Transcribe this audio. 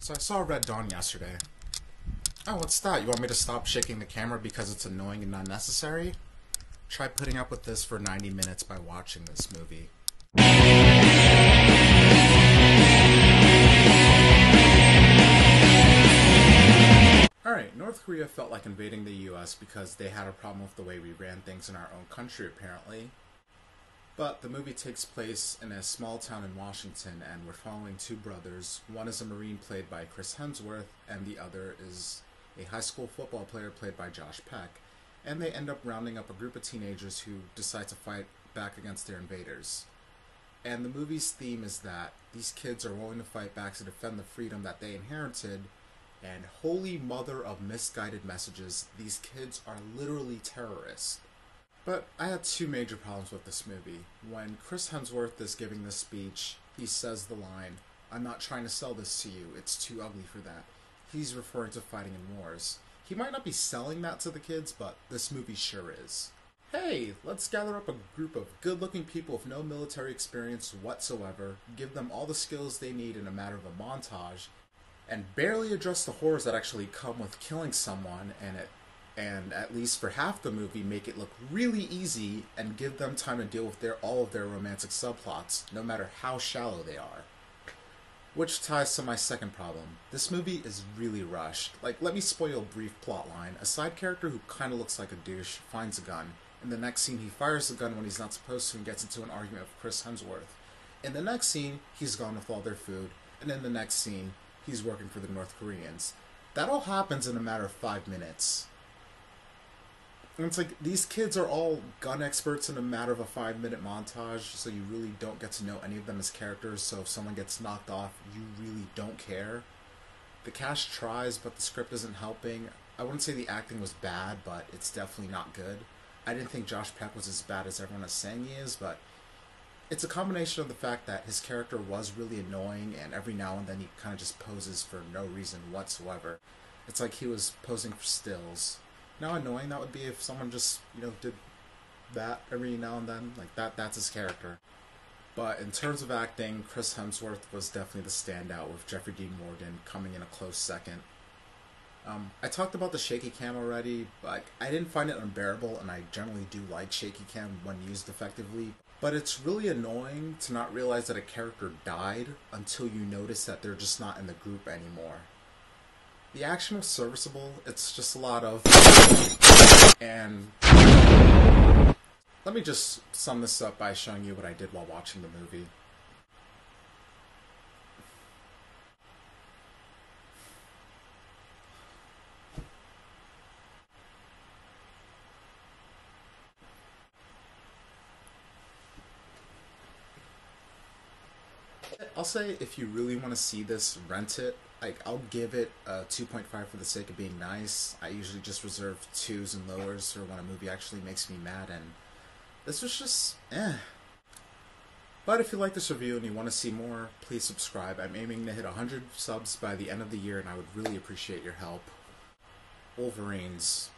So I saw Red Dawn yesterday. Oh, what's that? You want me to stop shaking the camera because it's annoying and unnecessary? Try putting up with this for 90 minutes by watching this movie. Alright, North Korea felt like invading the US because they had a problem with the way we ran things in our own country, apparently. But the movie takes place in a small town in Washington, and we're following two brothers. One is a Marine played by Chris Hemsworth, and the other is a high school football player played by Josh Peck. And they end up rounding up a group of teenagers who decide to fight back against their invaders. And the movie's theme is that these kids are willing to fight back to defend the freedom that they inherited, and holy mother of misguided messages, these kids are literally terrorists. But I had two major problems with this movie. When Chris Hemsworth is giving this speech, he says the line, "I'm not trying to sell this to you, it's too ugly for that." He's referring to fighting in wars. He might not be selling that to the kids, but this movie sure is. Hey, let's gather up a group of good-looking people with no military experience whatsoever, give them all the skills they need in a matter of a montage, and barely address the horrors that actually come with killing someone, and at least for half the movie make it look really easy and give them time to deal with all of their romantic subplots, no matter how shallow they are. Which ties to my second problem. This movie is really rushed. Like, let me spoil a brief plotline. A side character who kinda looks like a douche finds a gun. In the next scene, he fires the gun when he's not supposed to and gets into an argument with Chris Hemsworth. In the next scene, he's gone with all their food. And in the next scene, he's working for the North Koreans. That all happens in a matter of 5 minutes. And it's like, these kids are all gun experts in a matter of a 5-minute montage, so you really don't get to know any of them as characters, so if someone gets knocked off, you really don't care. The cast tries, but the script isn't helping. I wouldn't say the acting was bad, but it's definitely not good. I didn't think Josh Peck was as bad as everyone is saying he is, but it's a combination of the fact that his character was really annoying, and every now and then he kind of just poses for no reason whatsoever. It's like he was posing for stills. You know how annoying that would be if someone just, did that every now and then? Like, that's his character. But in terms of acting, Chris Hemsworth was definitely the standout, with Jeffrey Dean Morgan coming in a close second. I talked about the shaky cam already, but I didn't find it unbearable, and I generally do like shaky cam when used effectively. But it's really annoying to not realize that a character died until you notice that they're just not in the group anymore. The action was serviceable, it's just a lot of... And... Let me just sum this up by showing you what I did while watching the movie. I'll say, if you really want to see this, rent it. Like, I'll give it a 2.5 for the sake of being nice. I usually just reserve 2s and lowers for when a movie actually makes me mad, and this was just, But if you like this review and you want to see more, please subscribe. I'm aiming to hit 100 subs by the end of the year, and I would really appreciate your help. Wolverines.